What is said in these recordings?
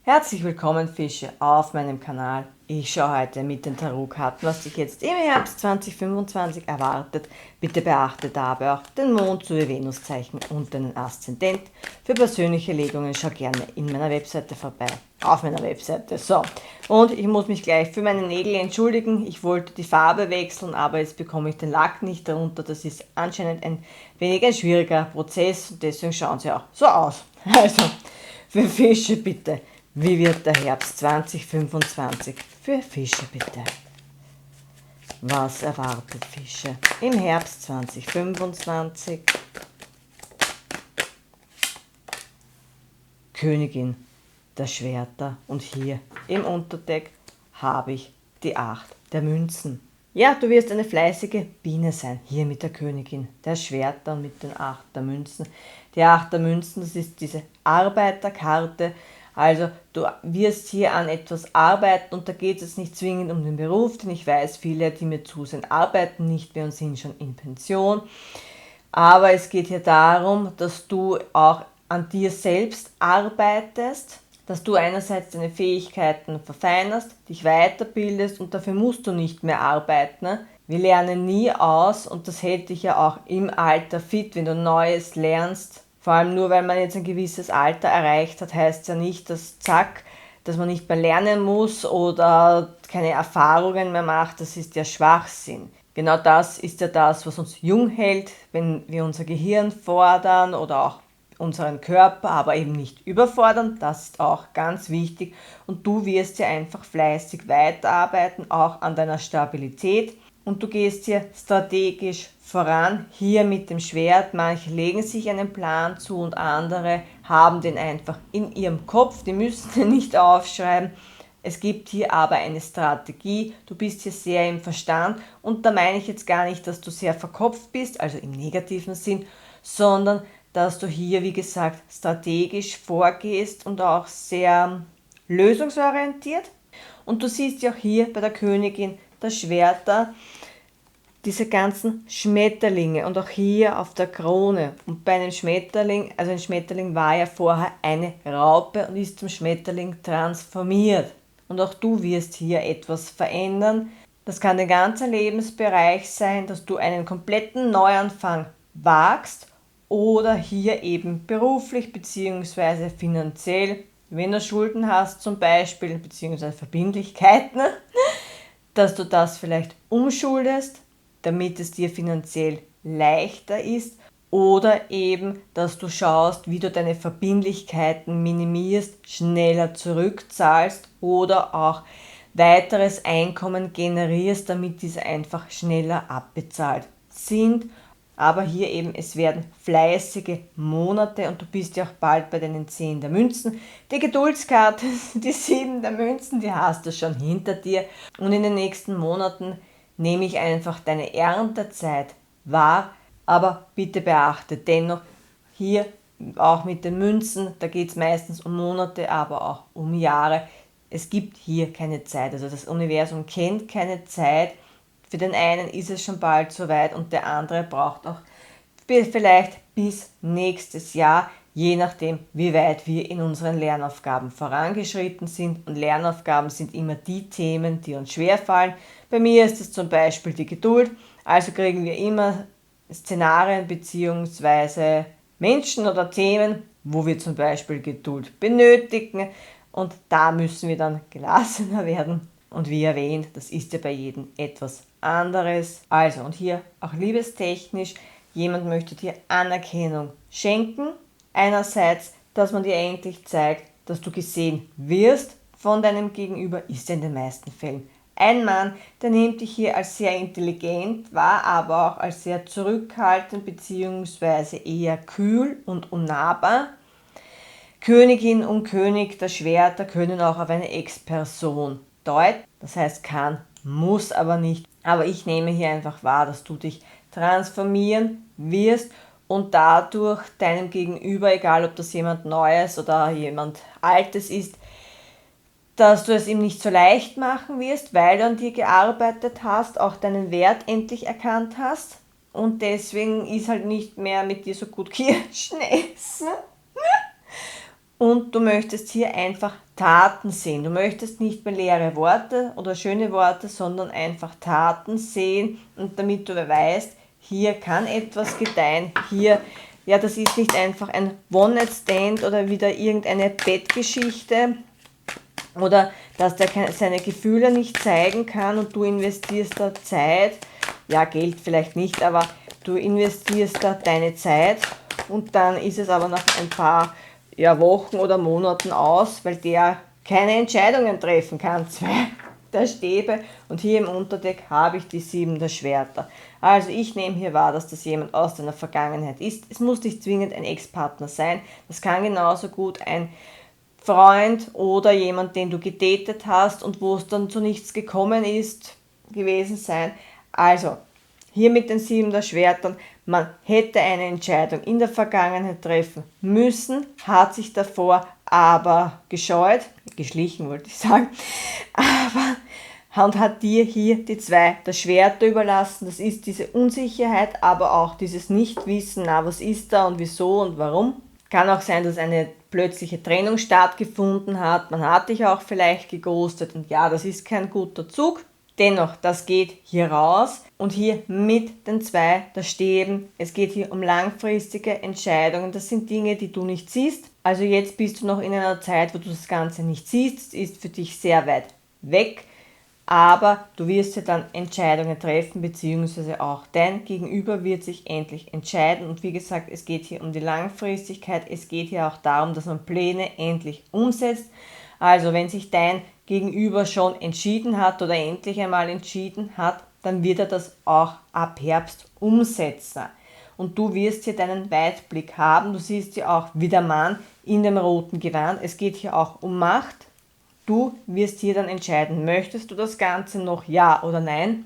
Herzlich willkommen Fische auf meinem Kanal. Ich schaue heute mit den Tarotkarten, was dich jetzt im Herbst 2025 erwartet. Bitte beachte dabei auch den Mond sowie Venuszeichen und den Aszendent. Für persönliche Legungen schau gerne in meiner Webseite vorbei. Auf meiner Webseite. So, und ich muss mich gleich für meine Nägel entschuldigen. Ich wollte die Farbe wechseln, aber jetzt bekomme ich den Lack nicht darunter. Das ist anscheinend ein wenig ein schwieriger Prozess und deswegen schauen sie auch so aus. Also, für Fische bitte. Wie wird der Herbst 2025 für Fische bitte? Was erwartet Fische im Herbst 2025? Königin der Schwerter und hier im Unterdeck habe ich die 8 der Münzen. Ja, du wirst eine fleißige Biene sein, hier mit der Königin der Schwerter und mit den 8 der Münzen. Die 8 der Münzen, das ist diese Arbeiterkarte. Also du wirst hier an etwas arbeiten und da geht es nicht zwingend um den Beruf, denn ich weiß, viele, die mir zusehen, arbeiten nicht mehr und sind schon in Pension. Aber es geht hier darum, dass du auch an dir selbst arbeitest, dass du einerseits deine Fähigkeiten verfeinerst, dich weiterbildest und dafür musst du nicht mehr arbeiten. Wir lernen nie aus und das hält dich ja auch im Alter fit, wenn du Neues lernst. Vor allem nur, weil man jetzt ein gewisses Alter erreicht hat, heißt ja nicht, dass dass man nicht mehr lernen muss oder keine Erfahrungen mehr macht. Das ist ja Schwachsinn. Genau das ist ja das, was uns jung hält, wenn wir unser Gehirn fordern oder auch unseren Körper, aber eben nicht überfordern. Das ist auch ganz wichtig. Und du wirst ja einfach fleißig weiterarbeiten, auch an deiner Stabilität. Und du gehst hier strategisch voran, hier mit dem Schwert. Manche legen sich einen Plan zu und andere haben den einfach in ihrem Kopf. Die müssen den nicht aufschreiben. Es gibt hier aber eine Strategie. Du bist hier sehr im Verstand und da meine ich jetzt gar nicht, dass du sehr verkopft bist, also im negativen Sinn, sondern dass du hier, wie gesagt, strategisch vorgehst und auch sehr lösungsorientiert. Und du siehst ja auch hier bei der Königin der Schwerter diese ganzen Schmetterlinge und auch hier auf der Krone. Und bei einem Schmetterling, also ein Schmetterling war ja vorher eine Raupe und ist zum Schmetterling transformiert. Und auch du wirst hier etwas verändern. Das kann der ganze Lebensbereich sein, dass du einen kompletten Neuanfang wagst oder hier eben beruflich bzw. finanziell, wenn du Schulden hast zum Beispiel, bzw. Verbindlichkeiten, dass du das vielleicht umschuldest, damit es dir finanziell leichter ist oder eben, dass du schaust, wie du deine Verbindlichkeiten minimierst, schneller zurückzahlst oder auch weiteres Einkommen generierst, damit diese einfach schneller abbezahlt sind. Aber hier eben, es werden fleißige Monate und du bist ja auch bald bei deinen 10 der Münzen. Die Geduldskarte, die 7 der Münzen, die hast du schon hinter dir. Und in den nächsten Monaten nehme ich einfach deine Erntezeit wahr. Aber bitte beachte dennoch, hier auch mit den Münzen, da geht es meistens um Monate, aber auch um Jahre. Es gibt hier keine Zeit. Also das Universum kennt keine Zeit. Für den einen ist es schon bald soweit und der andere braucht auch vielleicht bis nächstes Jahr, je nachdem, wie weit wir in unseren Lernaufgaben vorangeschritten sind. Und Lernaufgaben sind immer die Themen, die uns schwerfallen. Bei mir ist es zum Beispiel die Geduld. Also kriegen wir immer Szenarien bzw. Menschen oder Themen, wo wir zum Beispiel Geduld benötigen. Und da müssen wir dann gelassener werden. Und wie erwähnt, das ist ja bei jedem etwas anderes. Also, und hier auch liebestechnisch, jemand möchte dir Anerkennung schenken. Einerseits, dass man dir endlich zeigt, dass du gesehen wirst von deinem Gegenüber, ist ja in den meisten Fällen ein Mann, der nimmt dich hier als sehr intelligent wahr, aber auch als sehr zurückhaltend bzw. eher kühl und unnahbar. Königin und König der Schwerter können auch auf eine Ex-Person deuten. Das heißt kann, muss aber nicht. Aber ich nehme hier einfach wahr, dass du dich transformieren wirst und dadurch deinem Gegenüber, egal ob das jemand Neues oder jemand Altes ist, dass du es ihm nicht so leicht machen wirst, weil du an dir gearbeitet hast, auch deinen Wert endlich erkannt hast und deswegen ist halt nicht mehr mit dir so gut Kirschen essen. Und du möchtest hier einfach Taten sehen. Du möchtest nicht mehr leere Worte oder schöne Worte, sondern einfach Taten sehen. Und damit du weißt, hier kann etwas gedeihen. Hier, ja, das ist nicht einfach ein One-Night-Stand oder wieder irgendeine Bettgeschichte oder dass der seine Gefühle nicht zeigen kann und du investierst da Zeit. Ja, Geld vielleicht nicht, aber du investierst da deine Zeit und dann ist es aber nach ein paar Wochen oder Monaten aus, weil der keine Entscheidungen treffen kann. 2 der Stäbe und hier im Unterdeck habe ich die 7 der Schwerter. Also ich nehme hier wahr, dass das jemand aus deiner Vergangenheit ist. Es muss nicht zwingend ein Ex-Partner sein. Das kann genauso gut ein Freund oder jemand, den du gedatet hast und wo es dann zu nichts gekommen ist, gewesen sein. Also, hier mit den 7 der Schwertern, man hätte eine Entscheidung in der Vergangenheit treffen müssen, hat sich davor aber gescheut, geschlichen wollte ich sagen, und hat dir hier die 2 der Schwerter überlassen. Das ist diese Unsicherheit, aber auch dieses Nichtwissen, na was ist da und wieso und warum. Kann auch sein, dass eine plötzliche Trennung stattgefunden hat. Man hat dich auch vielleicht geghostet und ja, das ist kein guter Zug. Dennoch, das geht hier raus und hier mit den 2 der Stäben. Es geht hier um langfristige Entscheidungen. Das sind Dinge, die du nicht siehst. Also jetzt bist du noch in einer Zeit, wo du das Ganze nicht siehst. Es ist für dich sehr weit weg. Aber du wirst ja dann Entscheidungen treffen, beziehungsweise auch dein Gegenüber wird sich endlich entscheiden. Und wie gesagt, es geht hier um die Langfristigkeit. Es geht hier auch darum, dass man Pläne endlich umsetzt. Also wenn sich dein Gegenüber schon entschieden hat oder endlich einmal entschieden hat, dann wird er das auch ab Herbst umsetzen. Und du wirst hier deinen Weitblick haben. Du siehst ja auch wie der Mann in dem roten Gewand. Es geht hier auch um Macht. Du wirst hier dann entscheiden, möchtest du das Ganze noch, ja oder nein?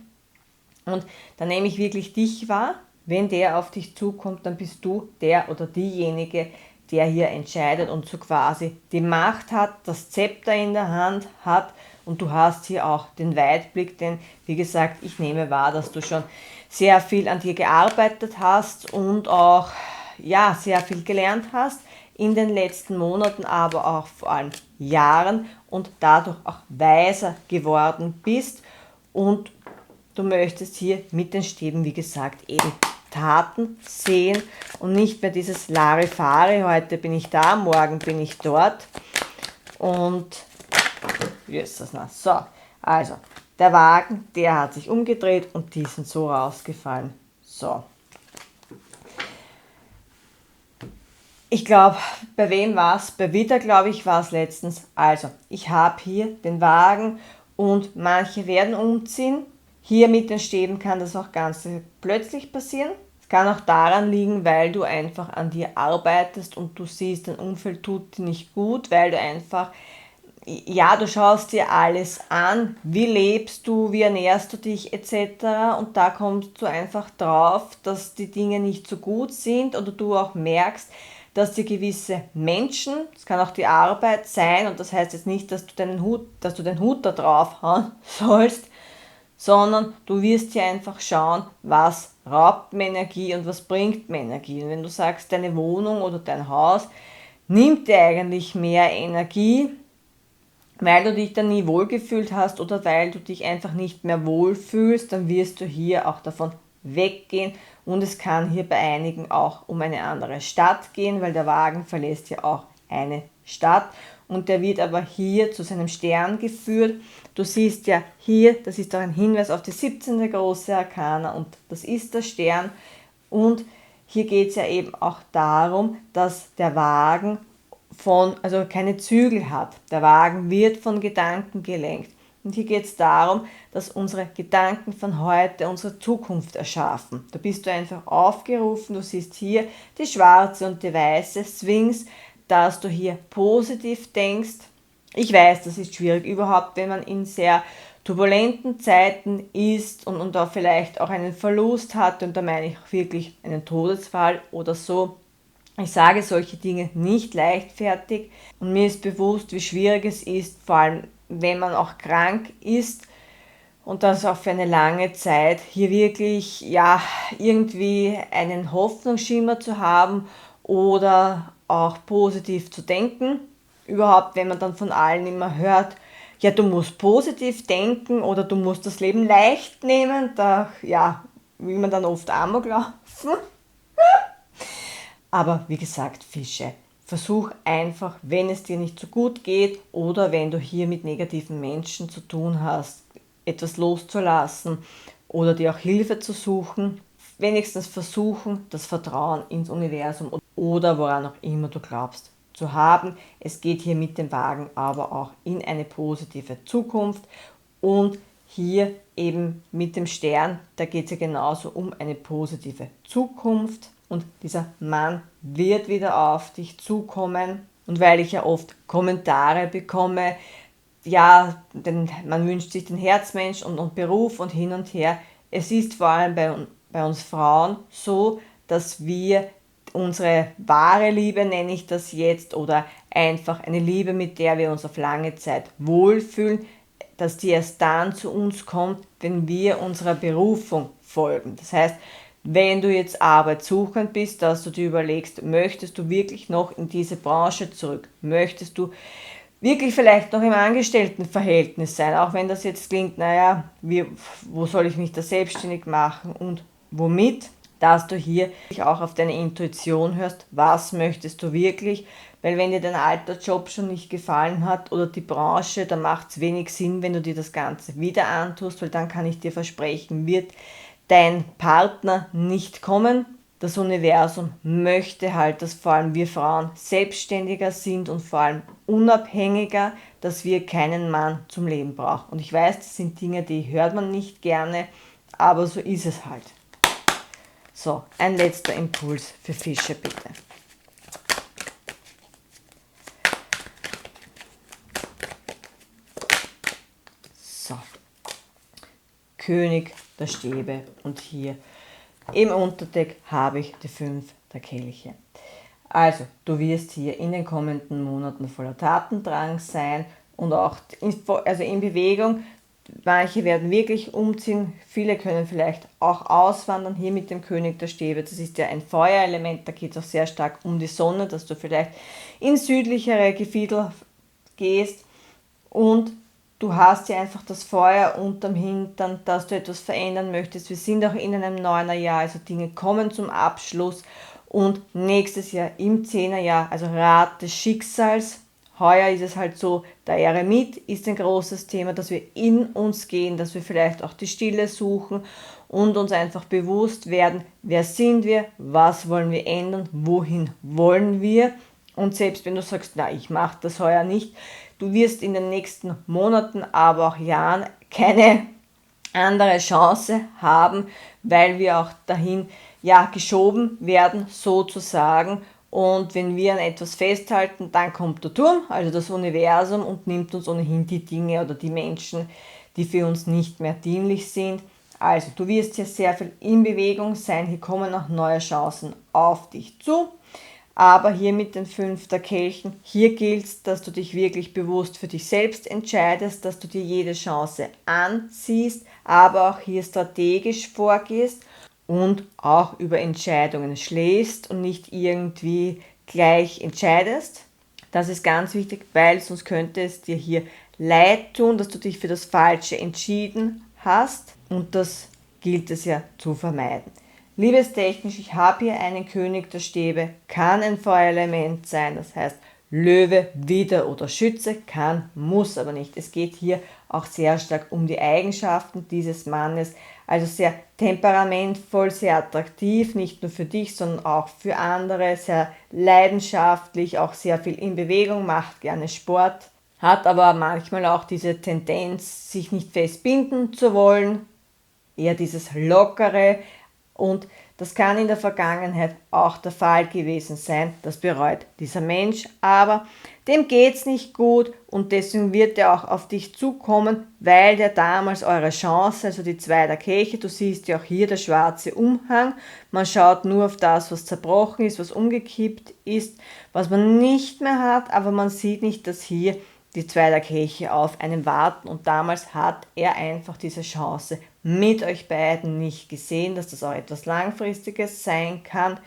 Und dann nehme ich wirklich dich wahr. Wenn der auf dich zukommt, dann bist du der oder diejenige, der hier entscheidet und so quasi die Macht hat, das Zepter in der Hand hat und du hast hier auch den Weitblick, denn wie gesagt, ich nehme wahr, dass du schon sehr viel an dir gearbeitet hast und auch ja, sehr viel gelernt hast in den letzten Monaten, aber auch vor allem Jahren und dadurch auch weiser geworden bist und du möchtest hier mit den Stäben, wie gesagt, eben Taten sehen und nicht mehr dieses Larifari, heute bin ich da, morgen bin ich dort und wie ist das noch? So, also der Wagen, der hat sich umgedreht und die sind so rausgefallen. So. Ich glaube, bei wem war es? Bei Widder, glaube ich, war es letztens. Also, ich habe hier den Wagen und manche werden umziehen. Hier mit den Stäben kann das auch ganz plötzlich passieren. Es kann auch daran liegen, weil du einfach an dir arbeitest und du siehst, dein Umfeld tut dir nicht gut, weil du einfach, ja, du schaust dir alles an, wie lebst du, wie ernährst du dich etc. Und da kommst du einfach drauf, dass die Dinge nicht so gut sind oder du auch merkst, dass dir gewisse Menschen, das kann auch die Arbeit sein und das heißt jetzt nicht, dass du den Hut da drauf hauen sollst, sondern du wirst hier einfach schauen, was raubt mir Energie und was bringt mir Energie. Und wenn du sagst, deine Wohnung oder dein Haus nimmt dir eigentlich mehr Energie, weil du dich dann nie wohlgefühlt hast oder weil du dich einfach nicht mehr wohlfühlst, dann wirst du hier auch davon weggehen und es kann hier bei einigen auch um eine andere Stadt gehen, weil der Wagen verlässt ja auch eine Stadt und der wird aber hier zu seinem Stern geführt. Du siehst ja hier, das ist auch ein Hinweis auf die 17. große Arkana und das ist der Stern und hier geht es ja eben auch darum, dass der Wagen also keine Zügel hat. Der Wagen wird von Gedanken gelenkt. Und hier geht es darum, dass unsere Gedanken von heute unsere Zukunft erschaffen. Da bist du einfach aufgerufen, du siehst hier die schwarze und die weiße Sphinx, dass du hier positiv denkst. Ich weiß, das ist schwierig überhaupt, wenn man in sehr turbulenten Zeiten ist und da vielleicht auch einen Verlust hat und da meine ich auch wirklich einen Todesfall oder so. Ich sage solche Dinge nicht leichtfertig und mir ist bewusst, wie schwierig es ist, vor allem wenn man auch krank ist und das auch für eine lange Zeit, hier wirklich ja irgendwie einen Hoffnungsschimmer zu haben oder auch positiv zu denken. Überhaupt, wenn man dann von allen immer hört, ja, du musst positiv denken oder du musst das Leben leicht nehmen, da will man dann oft Amok laufen. Aber wie gesagt, Fische, versuch einfach, wenn es dir nicht so gut geht oder wenn du hier mit negativen Menschen zu tun hast, etwas loszulassen oder dir auch Hilfe zu suchen, wenigstens versuchen, das Vertrauen ins Universum oder woran auch immer du glaubst zu haben. Es geht hier mit dem Wagen aber auch in eine positive Zukunft und hier eben mit dem Stern, da geht es ja genauso um eine positive Zukunft und dieser Mann wird wieder auf dich zukommen. Und weil ich ja oft Kommentare bekomme, ja, denn man wünscht sich den Herzmensch und Beruf und hin und her. Es ist vor allem bei uns Frauen so, dass wir unsere wahre Liebe, nenne ich das jetzt, oder einfach eine Liebe, mit der wir uns auf lange Zeit wohlfühlen, dass die erst dann zu uns kommt, wenn wir unserer Berufung folgen. Das heißt, wenn du jetzt arbeitssuchend bist, dass du dir überlegst, möchtest du wirklich noch in diese Branche zurück? Möchtest du wirklich vielleicht noch im Angestelltenverhältnis sein, auch wenn das jetzt klingt, naja, wo soll ich mich da selbstständig machen und womit, dass du hier auch auf deine Intuition hörst, was möchtest du wirklich, weil wenn dir dein alter Job schon nicht gefallen hat oder die Branche, dann macht es wenig Sinn, wenn du dir das Ganze wieder antust, weil dann kann ich dir versprechen, wird dein Partner nicht kommen. Das Universum möchte halt, dass vor allem wir Frauen selbstständiger sind und vor allem unabhängiger, dass wir keinen Mann zum Leben brauchen. Und ich weiß, das sind Dinge, die hört man nicht gerne, aber so ist es halt. So, ein letzter Impuls für Fische bitte. So, König der Stäbe und hier im Unterdeck habe ich die 5 der Kelche. Also, du wirst hier in den kommenden Monaten voller Tatendrang sein und auch in Bewegung. Manche werden wirklich umziehen, viele können vielleicht auch auswandern, hier mit dem König der Stäbe. Das ist ja ein Feuerelement, da geht es auch sehr stark um die Sonne, dass du vielleicht in südlichere Gebiete gehst und du hast ja einfach das Feuer unterm Hintern, dass du etwas verändern möchtest. Wir sind auch in einem 9er Jahr, also Dinge kommen zum Abschluss und nächstes Jahr im 10er Jahr, also Rad des Schicksals. Heuer ist es halt so, der Eremit ist ein großes Thema, dass wir in uns gehen, dass wir vielleicht auch die Stille suchen und uns einfach bewusst werden, wer sind wir, was wollen wir ändern, wohin wollen wir. Und selbst wenn du sagst, na, ich mache das heuer nicht, du wirst in den nächsten Monaten, aber auch Jahren keine andere Chance haben, weil wir auch dahin geschoben werden, sozusagen. Und wenn wir an etwas festhalten, dann kommt der Turm, also das Universum, und nimmt uns ohnehin die Dinge oder die Menschen, die für uns nicht mehr dienlich sind. Also du wirst hier sehr viel in Bewegung sein, hier kommen auch neue Chancen auf dich zu. Aber hier mit den 5 der Kelchen, hier gilt es, dass du dich wirklich bewusst für dich selbst entscheidest, dass du dir jede Chance anziehst, aber auch hier strategisch vorgehst und auch über Entscheidungen schläfst und nicht irgendwie gleich entscheidest. Das ist ganz wichtig, weil sonst könnte es dir hier leid tun, dass du dich für das Falsche entschieden hast und das gilt es ja zu vermeiden. Liebestechnisch, ich habe hier einen König der Stäbe, kann ein Feuerelement sein, das heißt Löwe, Widder oder Schütze, kann, muss aber nicht. Es geht hier auch sehr stark um die Eigenschaften dieses Mannes, also sehr temperamentvoll, sehr attraktiv, nicht nur für dich, sondern auch für andere, sehr leidenschaftlich, auch sehr viel in Bewegung, macht gerne Sport, hat aber manchmal auch diese Tendenz, sich nicht festbinden zu wollen, eher dieses Lockere. Und das kann in der Vergangenheit auch der Fall gewesen sein, das bereut dieser Mensch, aber dem geht's nicht gut und deswegen wird er auch auf dich zukommen, weil der damals eure Chance, also die 2 der Kelche, du siehst ja auch hier der schwarze Umhang, man schaut nur auf das, was zerbrochen ist, was umgekippt ist, was man nicht mehr hat, aber man sieht nicht, dass hier die 2 der Kelche auf einen warten und damals hat er einfach diese Chance mit euch beiden nicht gesehen, dass das auch etwas Langfristiges sein kann.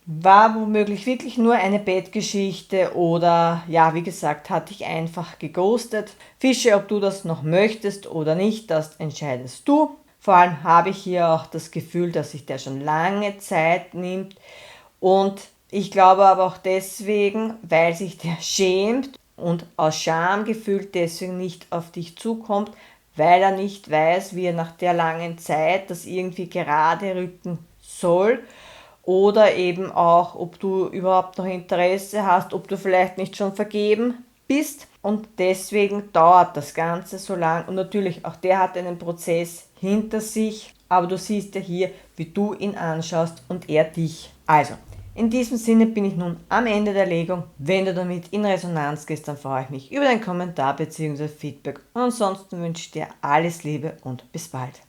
War womöglich wirklich nur eine Bettgeschichte oder ja, wie gesagt, hat dich einfach geghostet. Fische, ob du das noch möchtest oder nicht, das entscheidest du. Vor allem habe ich hier auch das Gefühl, dass sich der schon lange Zeit nimmt und ich glaube aber auch deswegen, weil sich der schämt und aus Scham gefühlt deswegen nicht auf dich zukommt, weil er nicht weiß, wie er nach der langen Zeit das irgendwie gerade rücken soll oder eben auch, ob du überhaupt noch Interesse hast, ob du vielleicht nicht schon vergeben bist und deswegen dauert das Ganze so lang und natürlich auch der hat einen Prozess hinter sich, aber du siehst ja hier, wie du ihn anschaust und er dich. Also, in diesem Sinne bin ich nun am Ende der Legung. Wenn du damit in Resonanz gehst, dann freue ich mich über deinen Kommentar bzw. Feedback und ansonsten wünsche ich dir alles Liebe und bis bald.